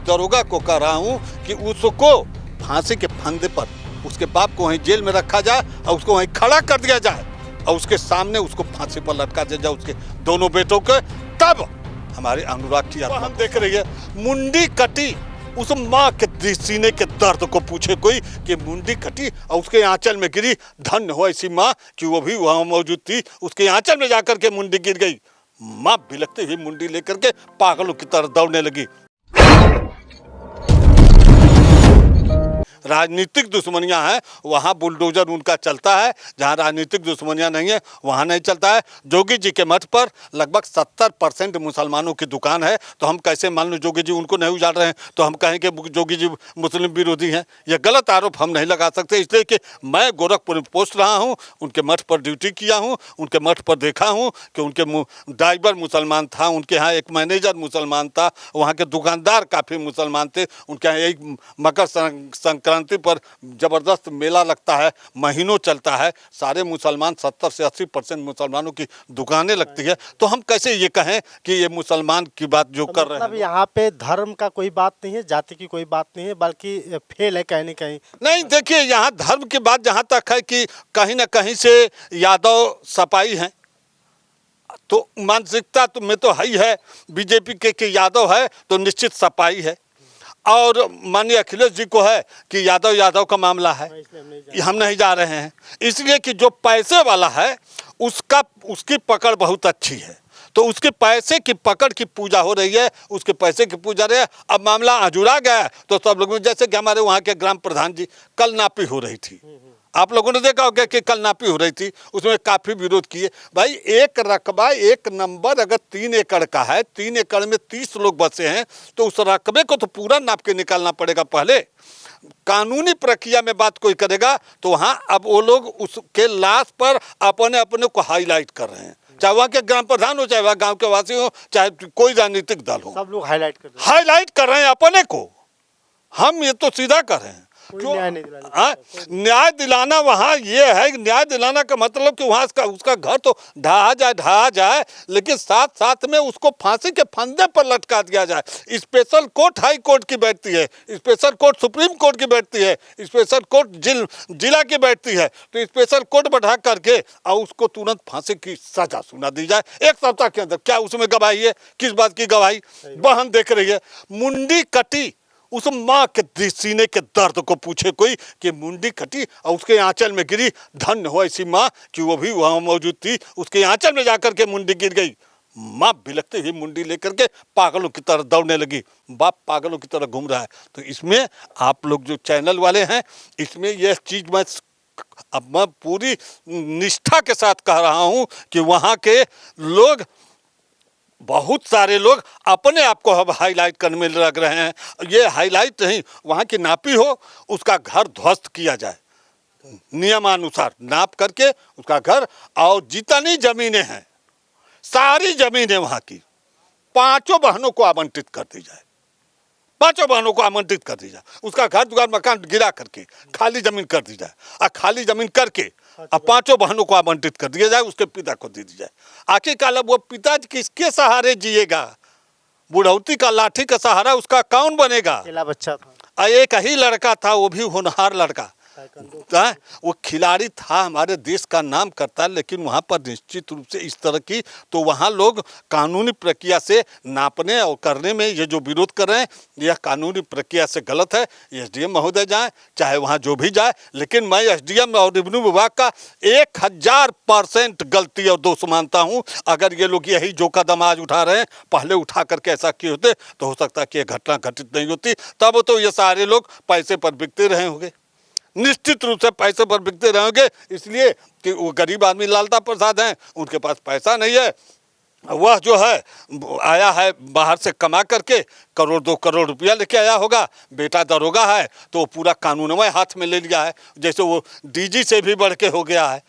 दरोगा को कह रहा हूँ कि उसको फांसी के फंदे पर उसके बाप को वहीं जेल में रखा जाए और उसको वहीं खड़ा कर दिया जाए और उसके सामने उसको फांसी पर लटका दिया जाए उसके दोनों बेटों के। तब हमारे अनुराग की आत्मा हम देख रही है मुंडी कटी, उस माँ के सीने के दर्द को पूछे कोई कि मुंडी कटी और उसके आंचल में गिरी। धन्य हो ऐसी माँ कि वो भी वहां मौजूद थी, उसके आंचल में जाकर के मुंडी गिर गई। माँ बिलखते हुई मुंडी लेकर के पागलों की तरह दौड़ने लगी। राजनीतिक दुश्मनियां हैं वहां बुलडोजर उनका चलता है, जहां राजनीतिक दुश्मनियां नहीं है वहां नहीं चलता है। जोगी जी के मठ पर लगभग 70% मुसलमानों की दुकान है, तो हम कैसे मान लो जोगी जी उनको नहीं उजाड़ रहे हैं तो हम कहें कि जोगी जी मुस्लिम विरोधी हैं। यह गलत आरोप हम नहीं लगा सकते, इसलिए कि मैं गोरखपुर में पोस्ट रहा हूँ, उनके मठ पर ड्यूटी किया हूँ, उनके मठ पर देखा हूँ कि उनके ड्राइवर मुसलमान था, उनके यहाँ एक मैनेजर मुसलमान था, वहाँ के दुकानदार काफ़ी मुसलमान थे, उनके यहाँ एक मकर संक्रांति पर जबरदस्त मेला लगता है, महीनों चलता है, सारे मुसलमान 70 से 80% मुसलमानों की दुकानें लगती है। तो हम कैसे ये कहें कि ये मुसलमान की बात जो कर रहे हैं। यहाँ पे धर्म का कोई बात नहीं है, जाति की कोई बात नहीं है, बल्कि फेल है कहीं न कहीं। नहीं देखिए, यहाँ धर्म की बात जहाँ तक है कि कहीं ना कहीं से यादव सपाई हैं, तो मानसिकता तो में तो है ही है, बीजेपी के यादव है तो निश्चित सपाई है, और माननीय अखिलेश जी को है कि यादव का मामला है, हम नहीं जा रहे हैं। इसलिए कि जो पैसे वाला है उसकी पकड़ बहुत अच्छी है, तो उसके पैसे की पकड़ की पूजा हो रही है, उसके पैसे की पूजा रही है। अब मामला अजुड़ा गया तो सब लोग, जैसे कि हमारे वहाँ के ग्राम प्रधान जी, कल नापी हो रही थी, आप लोगों ने देखा होगा कि कल नापी हो रही थी, उसमें काफ़ी विरोध किए। भाई एक रकबा एक नंबर अगर 3 एकड़ का है, 3 एकड़ में 30 लोग बसे हैं, तो उस रकबे को तो पूरा नाप के निकालना पड़ेगा। पहले कानूनी प्रक्रिया में बात कोई करेगा तो वहाँ अब वो लोग उसके लाश पर अपने अपने को हाईलाइट कर रहे हैं, चाहे वहाँ के ग्राम प्रधान हो, चाहे वहाँ गाँव के वासी हो, चाहे कोई राजनीतिक दल हो, सब लोग हाईलाइट कर रहे हैं अपने को। हम ये तो सीधा कर रहे हैं क्यों? न्याय दिलाना वहाँ ये है, न्याय दिलाना का मतलब कि वहाँ उसका घर तो ढहा जाए, लेकिन साथ साथ में उसको फांसी के फंदे पर लटका दिया जाए। स्पेशल कोर्ट हाई कोर्ट की बैठती है, स्पेशल कोर्ट सुप्रीम कोर्ट की बैठती है, स्पेशल कोर्ट जिला की बैठती है, तो स्पेशल कोर्ट बैठा करके और उसको तुरंत फांसी की सजा सुना दी जाए 1 सप्ताह के अंदर। क्या उसमें गवाही है? किस बात की गवाही? बहन देख रही है मुंडी कटी, उस माँ के सीने के दर्द को पूछे कोई कि मुंडी कटी और उसके आंचल में गिरी। धन्य हो ऐसी माँ कि वो भी वहाँ मौजूद थी, उसके आंचल में जाकर के मुंडी गिर गई। माँ बिलखते हुई मुंडी लेकर के पागलों की तरह दौड़ने लगी। बाप पागलों की तरह घूम रहा है। तो इसमें आप लोग जो चैनल वाले हैं, इसमें यह चीज़ मैं पूरी निष्ठा के साथ कह रहा हूँ कि वहाँ के लोग, बहुत सारे लोग अपने आप को अब हाईलाइट करने में लग रहे हैं। ये हाईलाइट नहीं, वहाँ की नापी हो, उसका घर ध्वस्त किया जाए, नियमानुसार नाप करके उसका घर, और जितनी जमीनें हैं सारी जमीनें वहाँ की 5 बहनों को आवंटित कर दी जाए, 5 बहनों को आमंत्रित कर दी जाए, उसका घर दुकान मकान गिरा करके खाली जमीन कर दी जाए, और खाली जमीन करके अब 5 बहनों को आवंटित कर दिया जाए, उसके पिता को दे दी जाए। आखिरकार अब वो पिता किसके सहारे जिएगा? बुढ़ौती का लाठी का सहारा उसका कौन बनेगा? अकेला बच्चा था, एक ही लड़का था, वो भी होनहार लड़का, वो खिलाड़ी था, हमारे देश का नाम करता है। लेकिन वहाँ पर निश्चित रूप से इस तरह की, तो वहाँ लोग कानूनी प्रक्रिया से नापने और करने में ये जो विरोध कर रहे हैं, यह कानूनी प्रक्रिया से गलत है। एसडीएम महोदय जाए, चाहे वहाँ जो भी जाए, लेकिन मैं एसडीएम और रेवेन्यू विभाग का 1000% गलती और दोष मानता हूँ। अगर ये लोग यही जो कदम आज उठा रहे हैं, पहले उठा करके ऐसा किए होते तो हो सकता है कि यह घटना घटित नहीं होती। तब तो ये सारे लोग पैसे पर बिकते रहे होंगे, निश्चित रूप से पैसे पर बिकते रहेंगे, इसलिए कि वो गरीब आदमी लालता प्रसाद हैं, उनके पास पैसा नहीं है। वह जो है आया है बाहर से कमा करके 1-2 करोड़ रुपया लेके आया होगा, बेटा दरोगा है तो पूरा कानूनमय हाथ में ले लिया है, जैसे वो डीजी से भी बढ़ के हो गया है।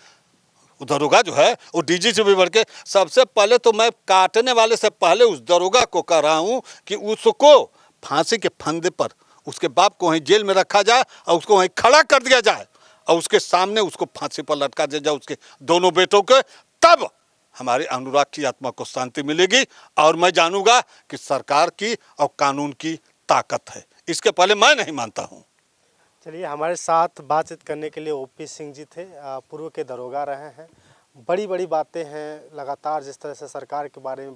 दरोगा जो है वो डीजी से भी बढ़ के, सबसे पहले तो मैं काटने वाले से पहले उस दरोगा को कह रहा हूँ कि उसको फांसी के फंदे पर उसके बाप को वहीं जेल में रखा जाए और उसको वहीं खड़ा कर दिया जाए और उसके सामने उसको फांसी पर लटका दिया जाए उसके दोनों बेटों के। तब हमारे अनुराग की आत्मा को शांति मिलेगी और मैं जानूंगा कि सरकार की और कानून की ताकत है, इसके पहले मैं नहीं मानता हूँ। चलिए, हमारे साथ बातचीत करने के लिए ओपी सिंह जी थे, पूर्व के दरोगा रहे हैं। बड़ी बड़ी बातें हैं, लगातार जिस तरह से सरकार के बारे में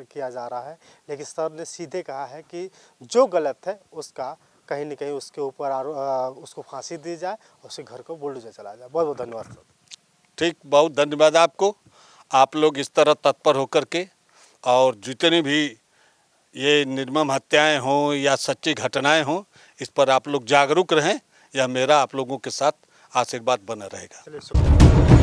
किया जा रहा है, लेकिन सर ने सीधे कहा है कि जो गलत है उसका कहीं न कहीं उसके ऊपर उसको फांसी दी जाए और उसके घर को बुलडोजर चलाया जाए। बहुत बहुत धन्यवाद सर। ठीक, बहुत धन्यवाद आपको। आप लोग इस तरह तत्पर होकर के, और जितनी भी ये निर्मम हत्याएं हों या सच्ची घटनाएं हों, इस पर आप लोग जागरूक रहें। यह मेरा आप लोगों के साथ आशीर्वाद बना रहेगा। चलिए, शुक्रिया।